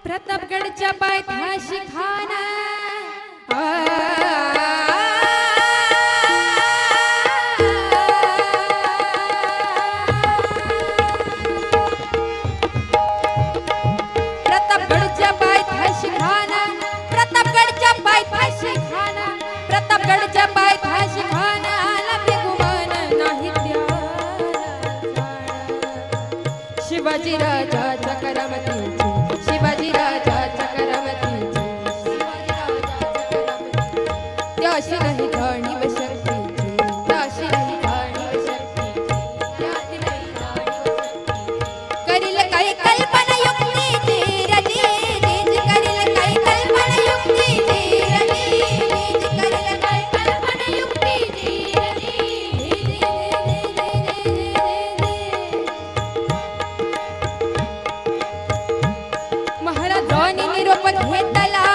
प्रतापगडच्या पायथ्याशी खाना प्रतापगडच्या पायथ्याशी खाना प्रतापगडच्या पायथ्याशी खाना प्रतापगडच्या पायथ्याशी खाना लंबे गुमान नाही त्याला शिवाजी राजाच्या करमतीची शिवाजी राजाच्या करमतीची त्याशी नाही जाणीव शक्तीची त्याशी नाही जाणीव शक्तीची करील काही कल्पना युक्तीची रती करील काही कल्पना युक्तीची रती करील काही कल्पना युक्तीची महाराजांनी निरोप घेतला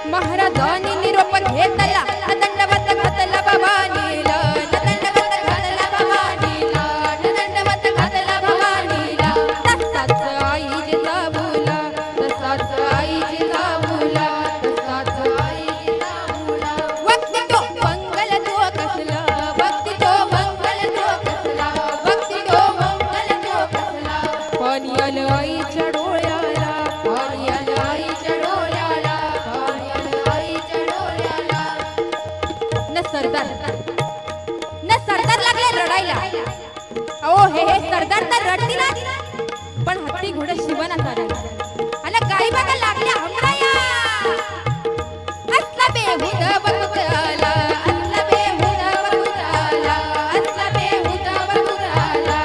महाराजांनी निरोप घेतला दंडवत घातला भवानीला दंडवत घातला भवानीला दंडवत घातला भवानीला तसाच आई जिजाऊला तसाच आई जिजाऊला तसाच आई जिजाऊला वक्ती तो मंगल तो कसला वक्ती तो मंगल तो कसला वक्ती तो मंगल तो कसला पाणी आलं आईच्या डोळ्याला पाणी आलं आईच्या डोळ्याला पाणी आलं आईच्या डोळ्याला न सरदार लागले रडायला अहो हे सरदार तर रडतील पण हत्ती घोडे शिवना चालला आणि गाई बघा लागल्या हमराया असला बेहुदा बकुताला असला बेहुदा बकुताला असला बेहुदा बकुताला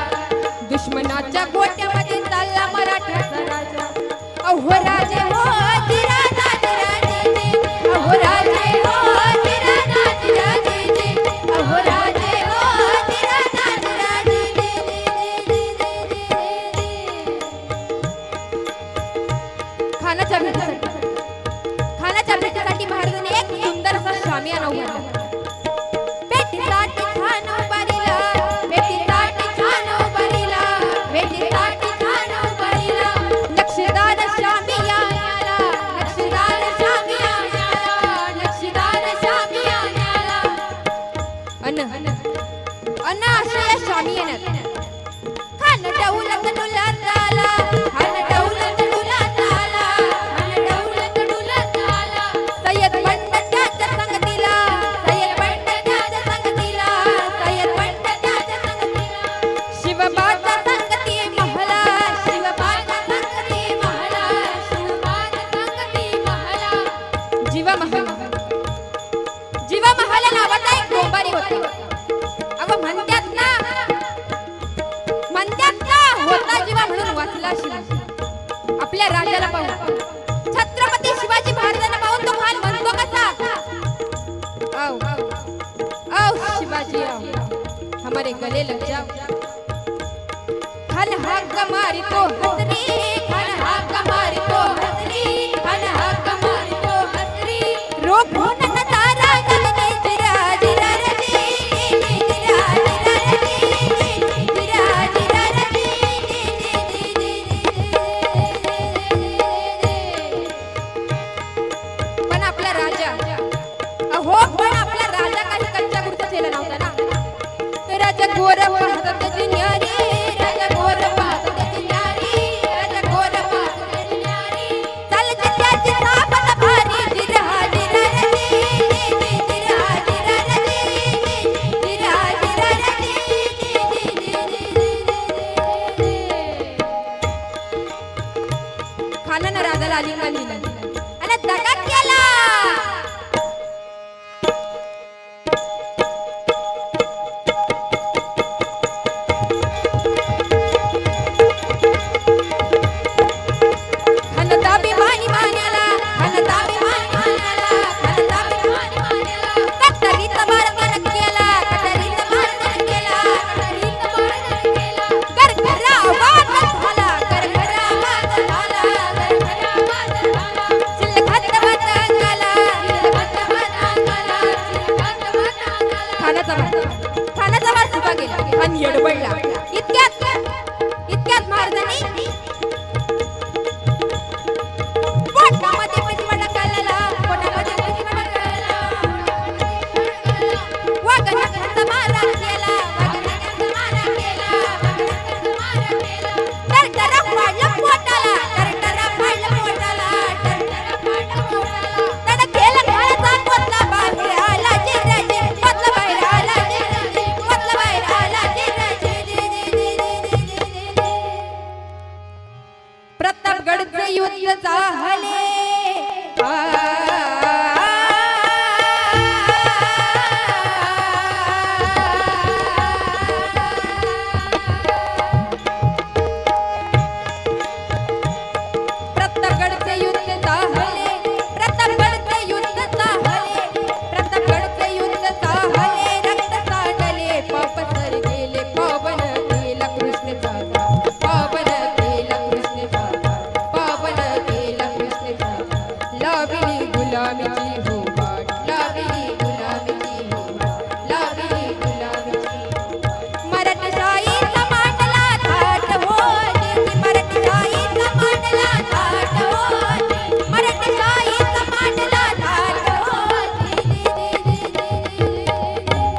दुश्मनाच्या गोट्यामध्ये चालला मराठ्याचा राजा अहो राजे हो तिराजा तिराजे अहो राजे हो तिराजा तिराजे अहो राजे हो तिराजा तिराजे खानाच्या भेटीसाठी महाराजांनी एक सुंदर असा शामियाना उभारला भेटीसाठी खान उभारिला भेटीसाठी खान उभारिला भेटीसाठी खान उभारिला नक्षीदार शामियानाला नक्षीदार शामियानाला नक्षीदार शामियानाला अन अशा या शामियानात खान दौलत डुलत आला खान दौलत डुलत आला खान दौलत डुलत आला सय्यद पंडिताच्या संगतीला सय्यद पंडिताच्या संगतीला सय्यद पंडिताच्या संगतीला शिवबाच्या संगती महला शिवबाच्या संगती महला शिवबाच्या संगती महला जीवा महल नावाचा एक डोंबारी होता अगं म्हणतात ना होता जीवा म्हणून वाचला शिवा आपल्या राजाला पाहून छत्रपती शिवाजी महाराजांना पाहून तो खान म्हणतो कसा आओ आओ शिवाजी आओ हमारे गले लग जाओ खान हाक मारी तो हसरी खान हाक मारी तो हसरी खान हाक मारी तो हसरी रोग होना न तारा गगने जिरा जिरा रजी जिरा जिरा रजी जिरा जिरा रजी पण आपला राजा अहो पण आपला राजा काही कच्च्या गुडचा चेला नव्हता ना राजा गोर पाहत त्याची न्यारी राजा गोर पाहत त्याची न्यारी राजा गोर पाहत त्याची न्यारी चाल त्याची सापत भारी जिरा जिरा रजी जिरा जिरा रजी जिरा जिरा रजी खानानं राजाला आलिंगन दिलं आणि दगा केला गडबडला